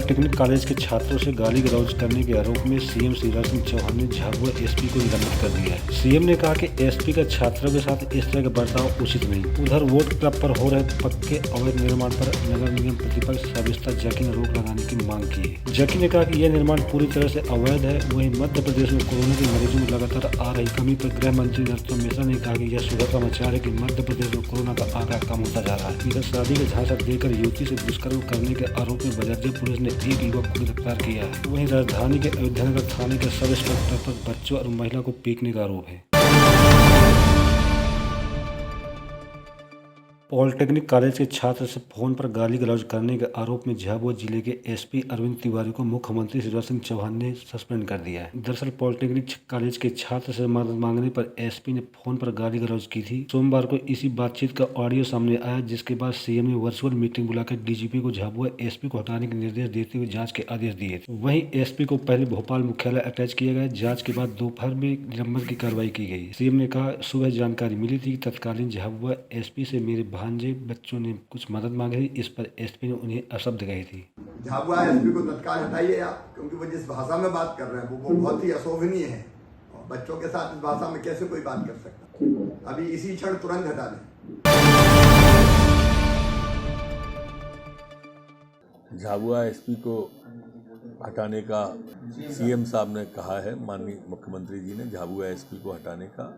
Polytechnic college के छात्रों से गाली गलौज करने के आरोप में सीएम शिवराज सिंह चौहान ने झाबुआ एसपी को निलंबित कर दिया है। सीएम ने कहा कि एसपी का छात्रों के साथ इस तरह का बर्ताव उचित नहीं। उधर वोट क्लब पर हो रहे पक्के अवैध निर्माण पर नगर निगम प्रतिपक्ष सविता जैकी ने रोक लगाने की मांग की है। जैकी ने कहा कि यह निर्माण पूरी तरह से अवैध है। वहीं मध्य प्रदेश में कोरोना के मरीजों में लगातार आ रही कमी पर गृह मंत्री नरोत्तम मिश्रा ने कहा कि यह सुखद समाचार है कि मध्य प्रदेश में कोरोना का आंकड़ा कम होता जा रहा है। इधर शादी का झांसा देकर युवती से दुष्कर्म करने के आरोप में बजरिया पुलिस ने एक युवक को गिरफ्तार किया है। वहीं राजधानी के अयोध्या नगर थाने के सब इंस्पेक्टर पर बच्चों और महिला को पीटने का आरोप है। पॉलिटेक्निक कॉलेज के छात्र से फोन पर गाली गलौज करने के आरोप में झाबुआ जिले के एसपी अरविंद तिवारी को मुख्यमंत्री शिवराज सिंह चौहान ने सस्पेंड कर दिया है। दरअसल पॉलिटेक्निक कॉलेज के छात्र से मदद मांगने पर एसपी ने फोन पर गाली गलौज की थी। सोमवार को इसी बातचीत का ऑडियो सामने आया, जिसके बाद सीएम ने वर्चुअल मीटिंग बुलाकर डीजीपी को झाबुआ एसपी को हटाने के निर्देश देते हुए जाँच के आदेश दिए थे। वहीं एसपी को पहले भोपाल मुख्यालय अटैच किया गया। जाँच के बाद दोपहर में निलंबन की कार्रवाई की गई। सीएम ने कहा, सुबह जानकारी मिली थी कि तत्कालीन झाबुआ एसपी से मेरे भांजे बच्चों ने कुछ मदद मांगी थी। इस पर एसपी ने उन्हें अशब्द कही थी। झाबुआ एसपी को तत्काल हटाइए आप, क्योंकि वो जिस भाषा में बात कर रहे हैं वो बहुत ही अशोभनीय है। बच्चों के साथ इस भाषा में कैसे कोई बात कर सकता? अभी इसी क्षण तुरंत हटा दें। झाबुआ एसपी को हटाने का सीएम साहब ने कहा है, माननीय मुख्यमंत्री जी ने झाबुआ एसपी को हटाने का,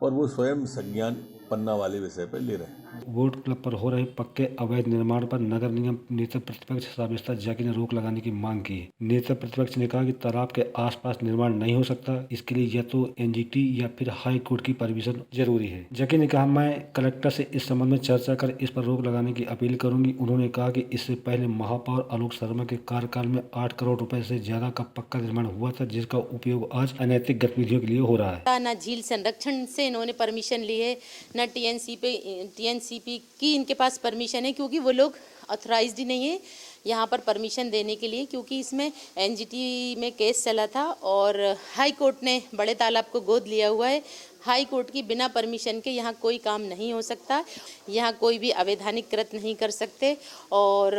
और वो स्वयं संज्ञान पन्ना वाले विषय पर ले रहे हैं। वोट क्लब पर हो रहे पक्के अवैध निर्माण पर नगर निगम नेता प्रतिपक्ष सविता जैकी ने रोक लगाने की मांग की है। नेता प्रतिपक्ष ने कहा कि तालाब के आसपास निर्माण नहीं हो सकता। इसके लिए या तो एनजीटी या फिर हाई कोर्ट की परमिशन जरूरी है। जैकी ने कहा, मैं कलेक्टर से इस संबंध में चर्चा कर इस पर रोक लगाने की अपील करूंगी। उन्होंने कहा कि इससे पहले महापौर आलोक शर्मा के कार्यकाल में 8 करोड़ रुपए से ज्यादा का पक्का निर्माण हुआ था, जिसका उपयोग आज अनैतिक गतिविधियों के लिए हो रहा है। न झील संरक्षण से इन्होंने परमिशन ली है, न टीएनसीपी की इनके पास परमिशन है, क्योंकि वो लोग ऑथराइज्ड ही नहीं है यहाँ पर परमिशन देने के लिए, क्योंकि इसमें एनजीटी में केस चला था और हाई कोर्ट ने बड़े तालाब को गोद लिया हुआ है। हाई कोर्ट की बिना परमिशन के यहाँ कोई काम नहीं हो सकता। यहाँ कोई भी अवैधानिक कृत्य नहीं कर सकते और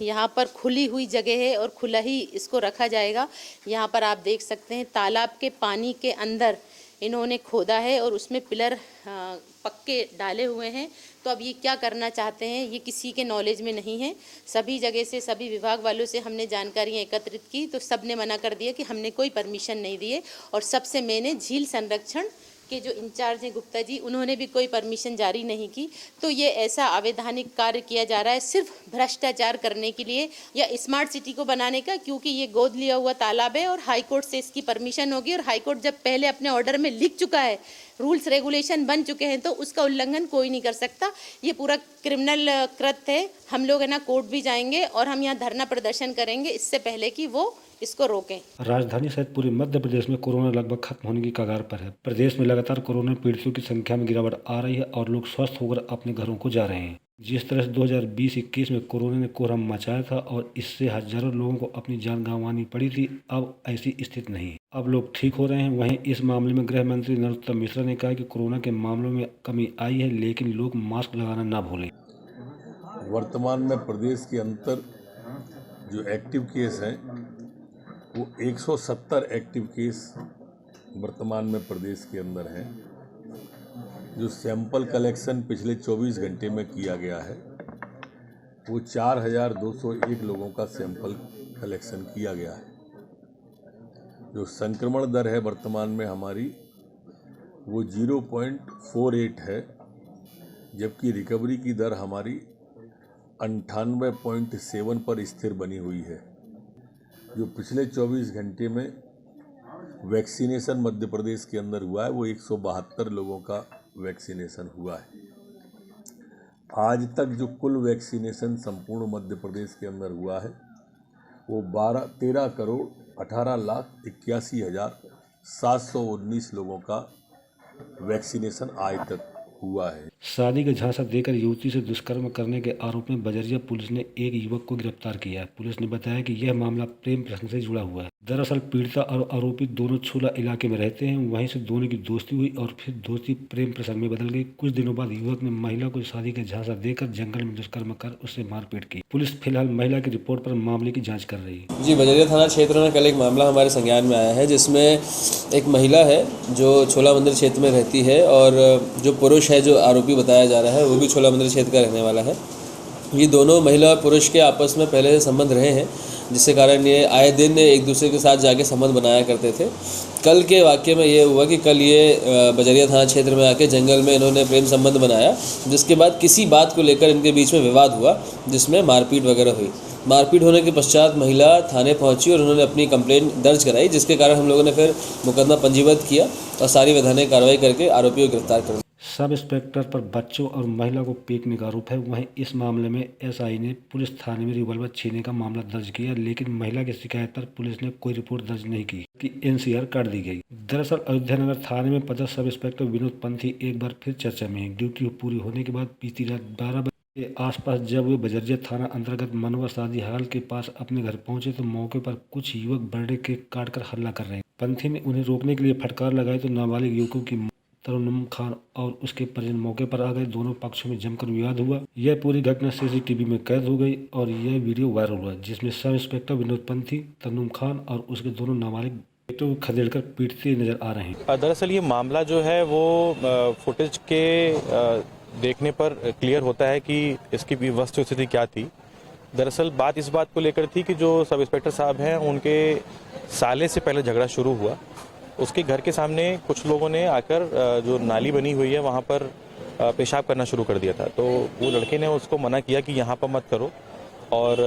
यहाँ पर खुली हुई जगह है और खुला ही इसको रखा जाएगा। यहाँ पर आप देख सकते हैं तालाब के पानी के अंदर इन्होंने खोदा है और उसमें पिलर पक्के डाले हुए हैं। तो अब ये क्या करना चाहते हैं ये किसी के नॉलेज में नहीं है। सभी जगह से सभी विभाग वालों से हमने जानकारियाँ एकत्रित की तो सब ने मना कर दिया कि हमने कोई परमिशन नहीं दी है। और सबसे मैंने झील संरक्षण के जो इंचार्ज हैं गुप्ता जी, उन्होंने भी कोई परमिशन जारी नहीं की। तो ये ऐसा अवैधानिक कार्य किया जा रहा है सिर्फ भ्रष्टाचार करने के लिए या स्मार्ट सिटी को बनाने का, क्योंकि ये गोद लिया हुआ तालाब है और हाई कोर्ट से इसकी परमिशन होगी। और हाई कोर्ट जब पहले अपने ऑर्डर में लिख चुका है, रूल्स रेगुलेशन बन चुके हैं, तो उसका उल्लंघन कोई नहीं कर सकता। ये पूरा क्रिमिनल कृत्य है। हम लोग है ना कोर्ट भी जाएंगे और हम यहाँ धरना प्रदर्शन करेंगे इससे पहले कि वो इसको रोकें। राजधानी सहित पूरे मध्य प्रदेश में कोरोना लगभग खत्म होने की कगार पर है। प्रदेश में लगातार कोरोना पीड़ितों की संख्या में गिरावट आ रही है और लोग स्वस्थ होकर अपने घरों को जा रहे हैं। जिस तरह से 2020-21 में कोरोना ने कोहराम मचाया था और इससे हजारों लोगों को अपनी जान गंवानी पड़ी थी, अब ऐसी स्थिति नहीं है। अब लोग ठीक हो रहे हैं। वहीं इस मामले में गृह मंत्री नरोत्तम मिश्रा ने कहा कि कोरोना के मामलों में कमी आई है, लेकिन लोग मास्क लगाना ना भूलें। वर्तमान में प्रदेश के अंदर जो एक्टिव केस हैं वो 170 एक्टिव केस वर्तमान में प्रदेश के अंदर हैं। जो सैंपल कलेक्शन पिछले 24 घंटे में किया गया है वो 4201 लोगों का सैंपल कलेक्शन किया गया है। जो संक्रमण दर है वर्तमान में हमारी वो 0.48 है, जबकि रिकवरी की दर हमारी 98.7 पर स्थिर बनी हुई है। जो पिछले 24 घंटे में वैक्सीनेशन मध्य प्रदेश के अंदर हुआ है वो 172 लोगों का वैक्सीनेशन हुआ है। आज तक जो कुल वैक्सीनेशन संपूर्ण मध्य प्रदेश के अंदर हुआ है वो 13 करोड़ 18,81,719 लोगों का वैक्सीनेशन आज तक हुआ है। शादी का झांसा देकर युवती से दुष्कर्म करने के आरोप में बजरिया पुलिस ने एक युवक को गिरफ्तार किया है। पुलिस ने बताया कि यह मामला प्रेम प्रसंग से जुड़ा हुआ है। दरअसल पीड़िता और आरोपी दोनों छोला इलाके में रहते हैं। वहीं से दोनों की दोस्ती हुई और फिर दोस्ती प्रेम प्रसंग में बदल गई। कुछ दिनों बाद युवक ने महिला को शादी का झांसा देकर जंगल में दुष्कर्म कर उससे मारपीट की। पुलिस फिलहाल महिला की रिपोर्ट पर मामले की जाँच कर रही है। जी, बजरिया थाना क्षेत्र में कल एक मामला हमारे संज्ञान में आया है, जिसमें एक महिला है जो छोला मंदिर क्षेत्र में रहती है और जो पुरुष है जो आरोपी बताया जा रहा है वो भी छोला मंदिर क्षेत्र का रहने वाला है। ये दोनों महिला और पुरुष के आपस में पहले से संबंध रहे हैं, जिसके कारण ये आए दिन एक दूसरे के साथ जाके संबंध बनाया करते थे। कल के वाक़ये में ये हुआ कि कल ये बजरिया थाना क्षेत्र में आके जंगल में इन्होंने प्रेम संबंध बनाया, जिसके बाद किसी बात को लेकर इनके बीच में विवाद हुआ, जिसमें मारपीट वगैरह हुई। मारपीट होने के पश्चात महिला थाने पहुंची और उन्होंने अपनी कंप्लेंट दर्ज कराई, जिसके कारण हम लोगों ने फिर मुकदमा पंजीबद्ध किया और सारी वैधानिक कार्रवाई करके आरोपियों को गिरफ्तार कर। सब इंस्पेक्टर पर बच्चों और महिला को पीटने का आरोप है। वहीं इस मामले में एसआई ने पुलिस थाने में रिवॉल्वर छीनने का मामला दर्ज किया, लेकिन महिला की शिकायत पर पुलिस ने कोई रिपोर्ट दर्ज नहीं की कि एनसीआर काट दी गई। दरअसल अयोध्या नगर थाने में पदस्थ सब इंस्पेक्टर विनोद पंथी एक बार फिर चर्चा में है। ड्यूटी पूरी होने के बाद बीती रात 12 बजे के आसपास जब वे बजरिया थाना अंतर्गत मनवा शादी हाल के पास अपने घर पहुंचे तो मौके पर कुछ युवक बर्थडे केक काटकर हल्ला कर रहे हैं। पंथी ने उन्हें रोकने के लिए फटकार लगाई तो नाबालिग युवकों की तरुणम खान और उसके परिजन मौके पर आ गए। दोनों पक्षों में जमकर विवाद हुआ। यह पूरी घटना सीसीटीवी में कैद हो गई और यह वीडियो वायरल हुआ, जिसमें सब इंस्पेक्टर विनोद पंथी, तरुणम खान और उसके दोनों नाबालिग को खदेड़कर पीटते नजर आ रहे हैं। दरअसल ये मामला जो है वो फुटेज के देखने पर क्लियर होता है कि इसकी वस्तु स्थिति क्या थी। दरअसल बात इस बात को लेकर थी कि जो सब इंस्पेक्टर साहब हैं उनके साले से पहले झगड़ा शुरू हुआ। उसके घर के सामने कुछ लोगों ने आकर जो नाली बनी हुई है वहाँ पर पेशाब करना शुरू कर दिया था। तो वो लड़के ने उसको मना किया कि यहाँ पर मत करो, और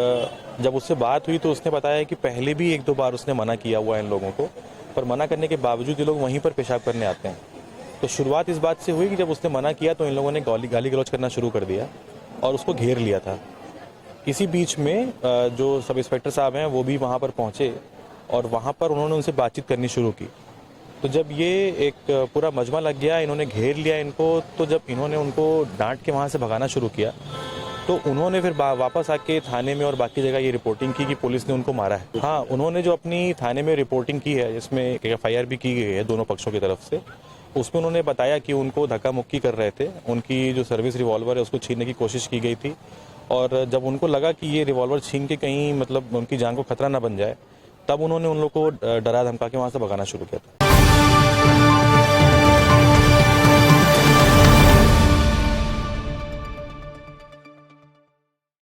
जब उससे बात हुई तो उसने बताया कि पहले भी 1-2 बार उसने मना किया हुआ है इन लोगों को, पर मना करने के बावजूद ये लोग वहीं पर पेशाब करने आते हैं। तो शुरुआत इस बात से हुई कि जब उसने मना किया तो इन लोगों ने गाली गलौज करना शुरू कर दिया और उसको घेर लिया था। इसी बीच में जो सब इंस्पेक्टर साहब हैं वो भी वहाँ पर पहुँचे और वहाँ पर उन्होंने उनसे बातचीत करनी शुरू की। तो जब ये एक पूरा मजमा लग गया, इन्होंने घेर लिया इनको, तो जब इन्होंने उनको डांट के वहाँ से भगाना शुरू किया तो उन्होंने फिर वापस आके थाने में और बाकी जगह ये रिपोर्टिंग की कि पुलिस ने उनको मारा है। हाँ, उन्होंने जो अपनी थाने में रिपोर्टिंग की है, जिसमें एक FIR भी की गई है दोनों पक्षों की तरफ से, उसमें उन्होंने बताया कि उनको धक्का मुक्की कर रहे थे, उनकी जो सर्विस रिवॉल्वर है उसको छीनने की कोशिश की गई थी, और जब उनको लगा कि ये रिवॉल्वर छीन के कहीं मतलब उनकी जान को खतरा ना बन जाए, तब उन्होंने उन लोग को डरा धमका के वहाँ से भगाना शुरू किया था।